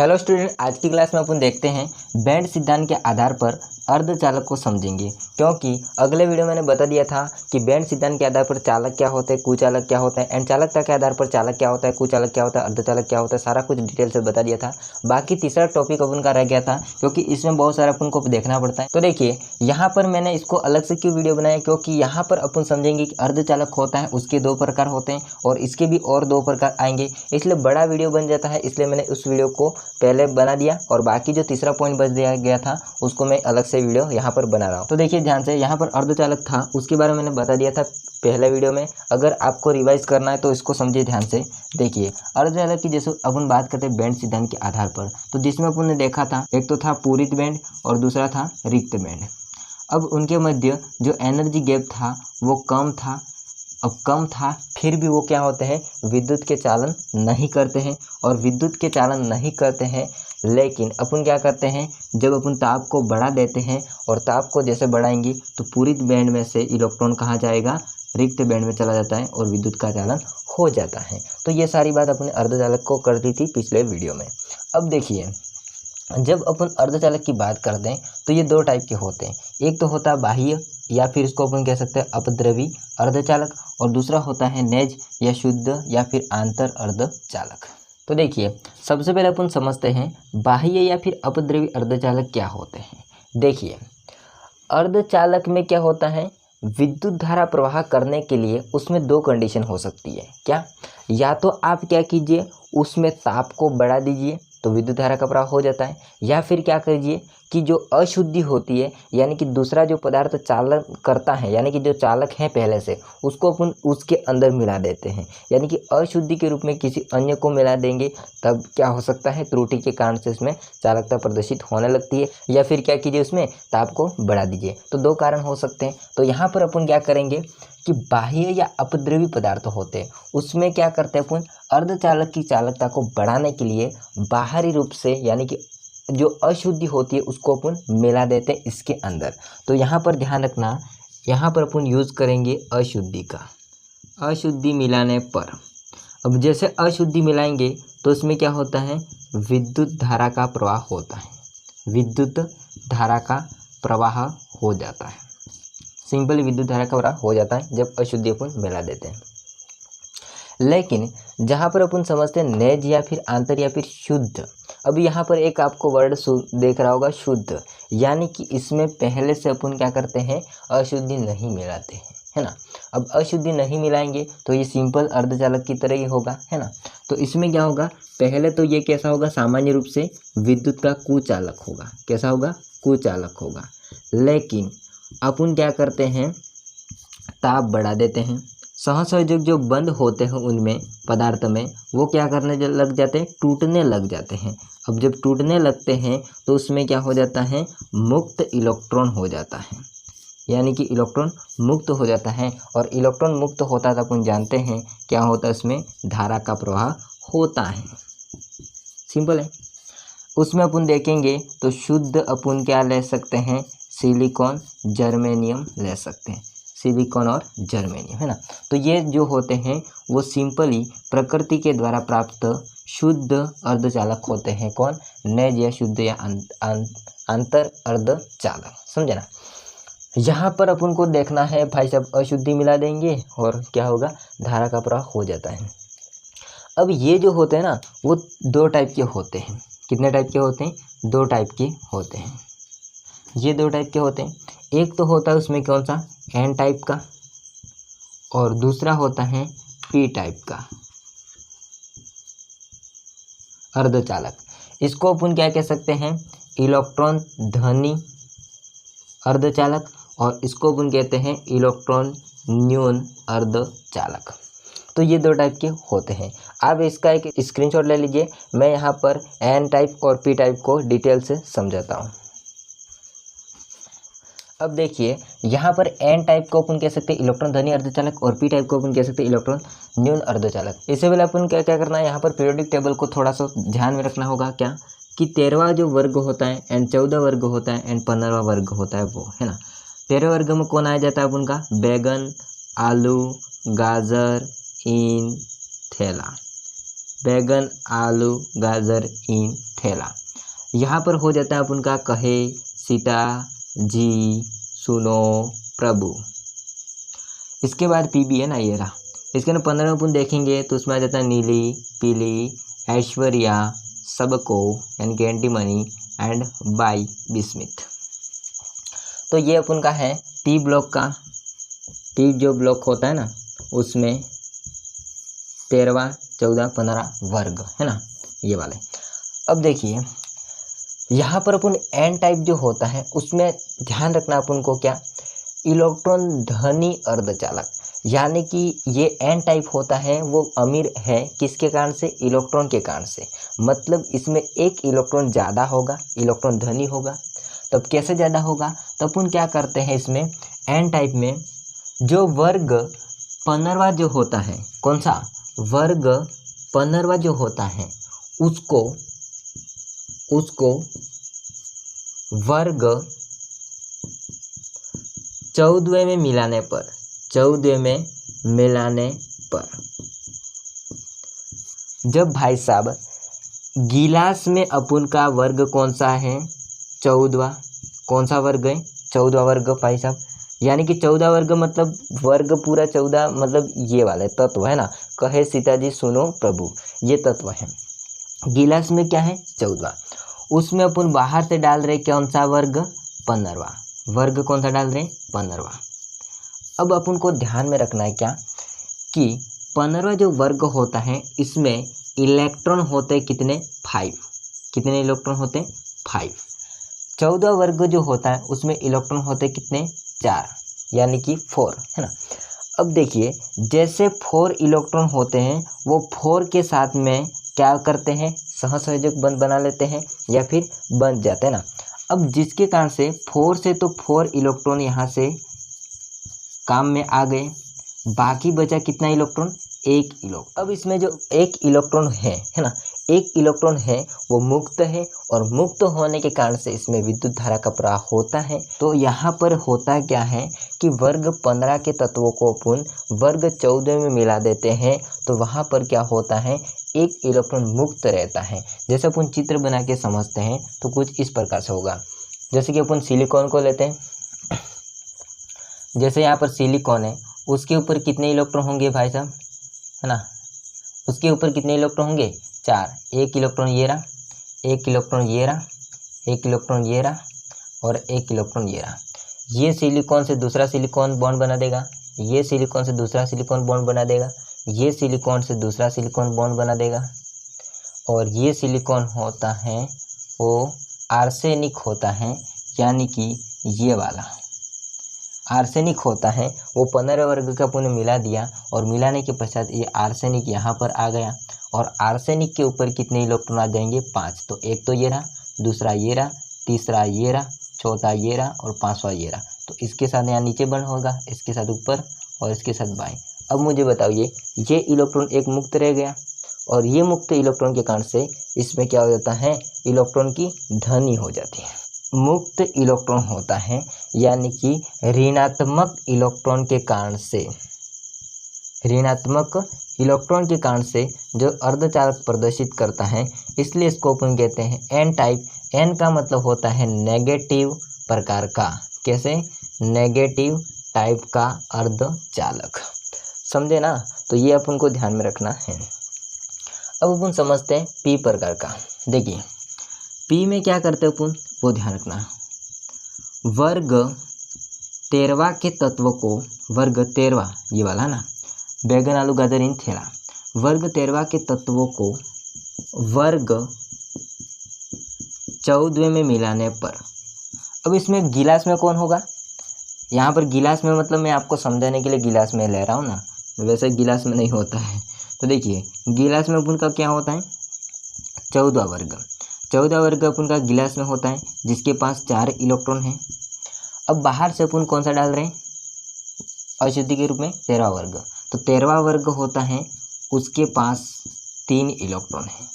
Hello student, आज की class में अपन देखते हैं बैंड सिद्धांत के आधार पर अर्धचालक को समझेंगे। क्योंकि अगले वीडियो मैंने बता दिया था कि बैंड सिद्धांत के आधार पर चालक क्या होते हैं, कुचालक क्या होता है एंड चालकता के आधार पर चालक क्या होता है, कुचालक क्या होता है, अर्धचालक क्या होता है, सारा कुछ डिटेल से बता दिया था। बाकी तीसरा टॉपिक अपन का रह गया था क्योंकि इसमें बहुत सारा अपन को देखना पड़ता है। तो देखिए यहाँ पर मैंने इसको अलग से क्यों वीडियो बनाया, क्योंकि यहाँ पर अपन समझेंगे कि अर्धचालक होता है उसके दो प्रकार होते हैं और इसके भी और दो प्रकार आएंगे, इसलिए बड़ा वीडियो बन जाता है। इसलिए मैंने उस वीडियो को पहले बना दिया और बाकी जो तीसरा पॉइंट बच दिया गया था उसको मैं अलग से वीडियो यहाँ पर बना रहा हूँ। तो देखिए ध्यान से, यहाँ पर अर्धचालक था उसके बारे में मैंने बता दिया था पहले वीडियो में। अगर आपको रिवाइज करना है तो इसको समझिए ध्यान से। देखिए अर्धचालक की जैसे अपन बात करते हैं बैंड सिद्धांत के आधार पर, तो जिसमें अपन ने देखा था एक तो था पूरित बैंड और दूसरा था रिक्त बैंड। अब उनके मध्य जो एनर्जी गैप था वो कम था। अब कम था फिर भी वो क्या होते हैं, विद्युत के चालन नहीं करते हैं। और विद्युत के चालन नहीं करते हैं लेकिन अपन क्या करते हैं, जब अपन ताप को बढ़ा देते हैं और ताप को जैसे बढ़ाएंगे तो पूरित बैंड में से इलेक्ट्रॉन कहाँ जाएगा, रिक्त बैंड में चला जाता है और विद्युत का चालन हो जाता है। तो ये सारी बात अपने अर्धचालक को कर दी थी पिछले वीडियो में। अब देखिए जब अपन अर्धचालक की बात करते हैं तो ये दो टाइप के होते हैं। एक तो होता है बाह्य या फिर इसको अपन कह सकते हैं अपद्रवी अर्धचालक, और दूसरा होता है नेज या शुद्ध या फिर आंतर अर्धचालक। तो देखिए सबसे पहले अपन समझते हैं बाह्य या फिर अपद्रवी अर्धचालक क्या होते हैं। देखिए अर्धचालक में क्या होता है, विद्युत धारा प्रवाह करने के लिए उसमें दो कंडीशन हो सकती है। क्या, या तो आप क्या कीजिए उसमें ताप को बढ़ा दीजिए तो विद्युत धारा का प्रवाह हो जाता है, या फिर क्या कीजिए कि जो अशुद्धि होती है यानी कि दूसरा जो पदार्थ चालन करता है यानी कि जो चालक है पहले से उसको अपन उसके अंदर मिला देते हैं, यानी कि अशुद्धि के रूप में किसी अन्य को मिला देंगे। तब क्या हो सकता है, त्रुटि के कारण से इसमें चालकता प्रदर्शित होने लगती है। या फिर क्या कीजिए उसमें ताप को बढ़ा दीजिए। तो दो कारण हो सकते हैं। तो यहाँ पर अपन क्या करेंगे कि बाह्य या अपद्रवी पदार्थ होते हैं उसमें क्या करते हैं अपन, अर्धचालक की चालकता को बढ़ाने के लिए बाहरी रूप से यानी कि जो अशुद्धि होती है उसको अपन मिला देते हैं इसके अंदर। तो यहाँ पर ध्यान रखना, यहाँ पर अपन यूज़ करेंगे अशुद्धि का। अशुद्धि मिलाने पर, अब जैसे अशुद्धि मिलाएंगे तो इसमें क्या होता है, विद्युत धारा का प्रवाह होता है, विद्युत धारा का प्रवाह हो जाता है। सिंपल विद्युत धारा का प्रवाह हो जाता है जब अशुद्धि अपन मिला देते हैं। लेकिन जहाँ पर अपन समझते हैं नेज या फिर आंतर या फिर शुद्ध, अब यहाँ पर एक आपको वर्ड देख रहा होगा शुद्ध, यानी कि इसमें पहले से अपन क्या करते हैं, अशुद्धि नहीं मिलाते हैं, है ना। अब अशुद्धि नहीं मिलाएंगे तो ये सिंपल अर्धचालक की तरह ही होगा, है ना। तो इसमें क्या होगा, पहले तो ये कैसा होगा, सामान्य रूप से विद्युत का कुचालक होगा। कैसा होगा, कुचालक होगा। लेकिन अपन क्या करते हैं, ताप बढ़ा देते हैं, सहसंयोजक जो बंद होते हैं उनमें पदार्थ में वो क्या करने लग जाते हैं, टूटने लग जाते हैं। अब जब टूटने लगते हैं तो उसमें क्या हो जाता है, मुक्त इलेक्ट्रॉन हो जाता है, यानी कि इलेक्ट्रॉन मुक्त हो जाता है। और इलेक्ट्रॉन मुक्त होता है तो अपन जानते हैं क्या होता है, इसमें धारा का प्रवाह होता है। सिंपल है। उसमें अपन देखेंगे तो शुद्ध अपन क्या ले सकते हैं, सिलिकॉन जर्मेनियम ले सकते हैं, सिलिकॉन और जर्मेनियम, है ना। तो ये जो होते हैं वो सिंपली प्रकृति के द्वारा प्राप्त शुद्ध अर्धचालक होते हैं। कौन, नेज या शुद्ध या अंतर अर्धचालक, समझे ना। यहाँ पर अपन को देखना है भाई साहब, अशुद्धि मिला देंगे और क्या होगा, धारा का प्रवाह हो जाता है। अब ये जो होते हैं ना वो दो टाइप के होते हैं। कितने टाइप के होते हैं, दो टाइप के होते हैं। ये दो टाइप के होते हैं, एक तो होता है उसमें कौन सा, एन टाइप का, और दूसरा होता है पी टाइप का अर्धचालक। इसको अपन क्या कह सकते हैं, इलेक्ट्रॉन धनी अर्धचालक, और इसको अपन कहते हैं इलेक्ट्रॉन न्यून अर्धचालक। तो ये दो टाइप के होते हैं। आप इसका एक स्क्रीनशॉट ले लीजिए, मैं यहाँ पर एन टाइप और पी टाइप को डिटेल से समझाता हूँ। अब देखिए यहाँ पर एन टाइप को अपन कह सकते हैं इलेक्ट्रॉन धनी अर्धचालक और पी टाइप को अपन कह सकते हैं इलेक्ट्रॉन न्यून अर्धचालक। इससे पहले अपन क्या करना है, यहाँ पर पीरियोडिक टेबल को थोड़ा सा ध्यान में रखना होगा। क्या कि 13वां जो वर्ग होता है एंड 14 वर्ग होता है एंड 15वां वर्ग होता है वो, है ना। 13 वर्ग में कौन आ जाता है अपन का, बैगन, आलू, गाजर, इन, थैला। बैगन आलू गाजर इन थैला। यहाँ पर हो जाता है अपन का कहे सीता जी सुनो प्रभु। इसके बाद पी भी है ना, ये रहा। इसके अंदर 15 में अपन देखेंगे तो उसमें आ जाता है नीली पीली ऐश्वर्या सबको यानी कि anti money and by bismuth. तो ये अपन का है पी ब्लॉक का। पी जो ब्लॉक होता है ना उसमें 13, 14, 15 वर्ग है ना, ये वाले। अब देखिए यहाँ पर अपन एन टाइप जो होता है उसमें ध्यान रखना अपन को क्या, इलेक्ट्रॉन धनी अर्धचालक, यानी कि ये एन टाइप होता है वो अमीर है किसके कारण से, इलेक्ट्रॉन के कारण से। मतलब इसमें एक इलेक्ट्रॉन ज़्यादा होगा, इलेक्ट्रॉन धनी होगा। तब कैसे ज़्यादा होगा, तो अपन क्या करते हैं इसमें एन टाइप में जो वर्ग 15वां जो होता है, कौन सा वर्ग 15वां जो होता है उसको वर्ग 14वें में मिलाने पर, 14वें में मिलाने पर जब भाई साहब गिलास में अपन का वर्ग कौन सा है, 14वां। कौन सा वर्ग है, 14वां वर्ग भाई साहब। यानी कि 14 वर्ग मतलब वर्ग पूरा 14 मतलब ये वाले तत्व है ना, कहे सीता जी सुनो प्रभु, ये तत्व है। गिलास में क्या है 14, उसमें अपन बाहर से डाल रहे कौन सा वर्ग, 15वां वर्ग। कौन सा डाल रहे 15वां। अब अपन को ध्यान में रखना है क्या कि 15वां जो वर्ग होता है इसमें इलेक्ट्रॉन होते कितने, 5। कितने इलेक्ट्रॉन होते, 5। 14 वर्ग जो होता है उसमें इलेक्ट्रॉन होते कितने, 4 यानी कि 4 है ना। अब देखिए जैसे 4 इलेक्ट्रॉन होते हैं वो 4 के साथ में क्या करते हैं, सहसंयोजक बंध बना लेते हैं या फिर बन जाते हैं ना। अब जिसके कारण से 4 से तो 4 इलेक्ट्रॉन यहाँ से काम में आ गए, बाकी बचा कितना इलेक्ट्रॉन, 1 इलेक्ट्रॉन। अब इसमें जो 1 इलेक्ट्रॉन है ना, 1 इलेक्ट्रॉन है वो मुक्त है और मुक्त होने के कारण से इसमें विद्युत धारा का प्रवाह होता है। तो यहाँ पर होता क्या है कि वर्ग 15 के तत्वों को अपन वर्ग 14 में मिला देते हैं तो वहाँ पर क्या होता है, 1 इलेक्ट्रॉन मुक्त रहता है। जैसे अपन चित्र बना के समझते हैं तो कुछ इस प्रकार से होगा। जैसे कि अपन सिलिकॉन को लेते हैं, जैसे यहाँ पर सिलिकॉन है उसके ऊपर कितने इलेक्ट्रॉन होंगे भाई साहब, है ना, उसके ऊपर कितने इलेक्ट्रॉन होंगे, 4। 1 इलेक्ट्रॉन ये रहा, 1 इलेक्ट्रॉन ये रहा, 1 इलेक्ट्रॉन ये रहा और 1 इलेक्ट्रॉन ये रहा। ये सिलिकॉन से दूसरा सिलिकॉन बॉन्ड बना देगा, ये सिलिकॉन से दूसरा सिलिकॉन बॉन्ड बना देगा, ये सिलिकॉन से दूसरा सिलिकॉन बॉन्ड बना देगा। और ये सिलिकॉन होता है वो आर्सेनिक होता है, यानी कि ये वाला आर्सेनिक होता है। वो 15 वर्ग का पुनः मिला दिया और मिलाने के पश्चात ये आर्सेनिक यहाँ पर आ गया और आर्सेनिक के ऊपर कितने इलेक्ट्रॉन आ जाएंगे, 5। तो एक तो ये रहा, दूसरा ये रहा, तीसरा ये रहा, चौथा ये रहा और 5वां ये रहा। तो इसके साथ यहाँ नीचे बंद होगा, इसके साथ ऊपर और इसके साथ बाएं। अब मुझे बताइए ये इलेक्ट्रॉन एक मुक्त रह गया और ये मुक्त इलेक्ट्रॉन के कारण से इसमें क्या हो जाता है, इलेक्ट्रॉन की ध्वनि हो जाती है। मुक्त इलेक्ट्रॉन होता है यानी कि ऋणात्मक इलेक्ट्रॉन के कारण से, ऋणात्मक इलेक्ट्रॉन के कारण से जो अर्धचालक प्रदर्शित करता है, इसलिए इसको अपन कहते हैं एन टाइप। एन का मतलब होता है नेगेटिव प्रकार का, कैसे, नेगेटिव टाइप का अर्धचालक, समझे ना। तो ये अपन को ध्यान में रखना है। अब अपन समझते हैं पी प्रकार का। देखिए पी में क्या करते हैं अपन, वो ध्यान रखना है। वर्ग 13वां के तत्व को, वर्ग 13वां ये वाला ना, बैगन आलू गाजर इन थैला, वर्ग 13वां के तत्वों को वर्ग 14वें में मिलाने पर, अब इसमें गिलास में कौन होगा, यहाँ पर गिलास में मतलब मैं आपको समझाने के लिए गिलास में ले रहा हूँ ना, वैसे गिलास में नहीं होता है। तो देखिए गिलास में अपन का क्या होता है, 14वां वर्ग। 14वां वर्ग अपन का गिलास में होता है जिसके पास 4 इलेक्ट्रॉन हैं। अब बाहर से अपन कौन सा डाल रहे हैं, अशुद्धि के रूप में 13वां वर्ग। तो 13वां वर्ग होता है उसके पास 3 इलेक्ट्रॉन हैं।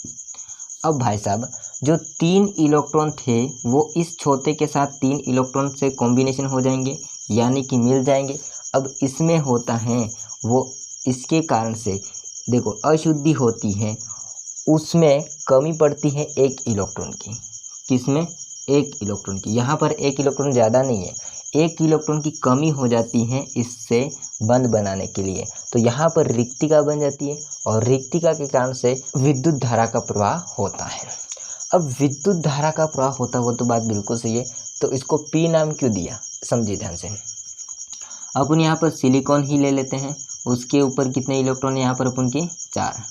अब भाई साहब जो 3 इलेक्ट्रॉन थे वो इस छोटे के साथ 3 इलेक्ट्रॉन से कॉम्बिनेशन हो जाएंगे, यानी कि मिल जाएंगे। अब इसमें होता है वो इसके कारण से देखो अशुद्धि होती है उसमें कमी पड़ती है एक इलेक्ट्रॉन की। किसमें? एक इलेक्ट्रॉन की। यहाँ पर एक इलेक्ट्रॉन ज़्यादा नहीं है, एक इलेक्ट्रॉन की कमी हो जाती है इससे बंध बनाने के लिए। तो यहाँ पर रिक्तिका बन जाती है और रिक्तिका के कारण से विद्युत धारा का प्रवाह होता है। अब विद्युत धारा का प्रवाह होता वो तो बात बिल्कुल सही है, तो इसको पी नाम क्यों दिया? समझिए ध्यान से। अपन यहाँ पर सिलिकॉन ही ले लेते हैं, उसके ऊपर कितने इलेक्ट्रॉन यहाँ पर अपन के 4,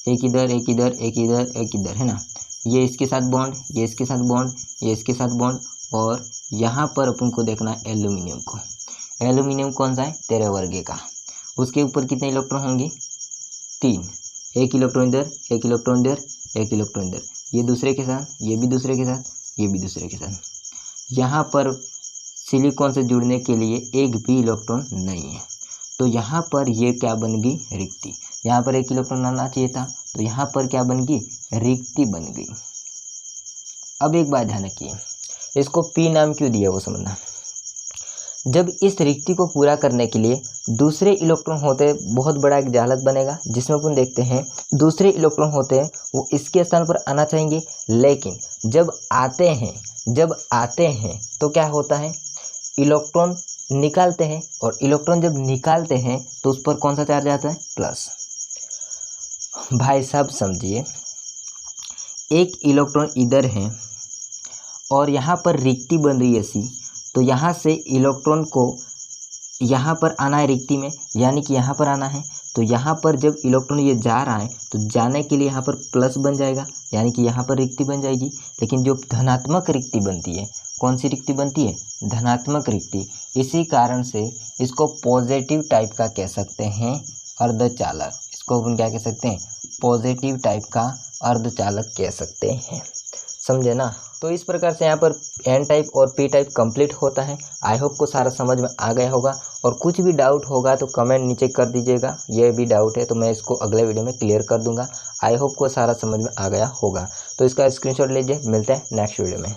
एक इधर एक इधर एक इधर एक इधर, है ना। ये इसके साथ बॉन्ड, ये इसके साथ बॉन्ड, ये इसके साथ बॉन्ड, और यहाँ पर अपन को देखना है एल्यूमिनियम को। एल्यूमिनियम कौन सा है? 13 वर्ग का। उसके ऊपर कितने इलेक्ट्रॉन होंगे? 3, एक इलेक्ट्रॉन इधर, एक इलेक्ट्रॉन इधर, एक इलेक्ट्रॉन इधर, ये दूसरे के साथ, ये भी दूसरे के साथ, ये भी दूसरे के साथ। यहाँ पर सिलिकॉन से जुड़ने के लिए एक भी इलेक्ट्रॉन नहीं है, तो यहाँ पर ये क्या बन गई? रिक्ति। यहाँ पर एक इलेक्ट्रॉन आना चाहिए था, तो यहाँ पर क्या बन गई? रिक्ति बन गई। अब एक बात ध्यान रखिए, इसको पी नाम क्यों दिया वो समझना। जब इस रिक्ति को पूरा करने के लिए दूसरे इलेक्ट्रॉन होते बहुत बड़ा एक जालक बनेगा, जिसमें अपन देखते हैं दूसरे इलेक्ट्रॉन होते हैं वो इसके स्थान पर आना चाहेंगे, लेकिन जब आते हैं तो क्या होता है? इलेक्ट्रॉन निकालते हैं, और इलेक्ट्रॉन जब निकालते हैं तो उस पर कौन सा चार्ज आता है? प्लस। भाई साहब समझिए, एक इलेक्ट्रॉन इधर है और यहाँ पर रिक्ति बन रही है सी, तो यहाँ से इलेक्ट्रॉन को यहाँ पर आना है रिक्ति में, यानी कि यहाँ पर आना है, तो यहाँ पर जब इलेक्ट्रॉन ये जा रहा है तो जाने के लिए यहाँ पर प्लस बन जाएगा, यानी कि यहाँ पर रिक्ति बन जाएगी। लेकिन जो धनात्मक रिक्ति बनती है, कौन सी रिक्ति बनती है? धनात्मक रिक्ति। इसी कारण से इसको पॉजिटिव टाइप का कह सकते हैं अर्धचालक। इसको अपन क्या कह सकते हैं? पॉजिटिव टाइप का अर्धचालक कह सकते हैं। समझे ना। तो इस प्रकार से यहाँ पर एन टाइप और पी टाइप कंप्लीट होता है। आई होप को सारा समझ में आ गया होगा, और कुछ भी डाउट होगा तो कमेंट नीचे कर दीजिएगा। ये भी डाउट है तो मैं इसको अगले वीडियो में क्लियर कर दूंगा। आई होप को सारा समझ में आ गया होगा। तो इसका स्क्रीनशॉट लीजिए, मिलते हैं नेक्स्ट वीडियो में।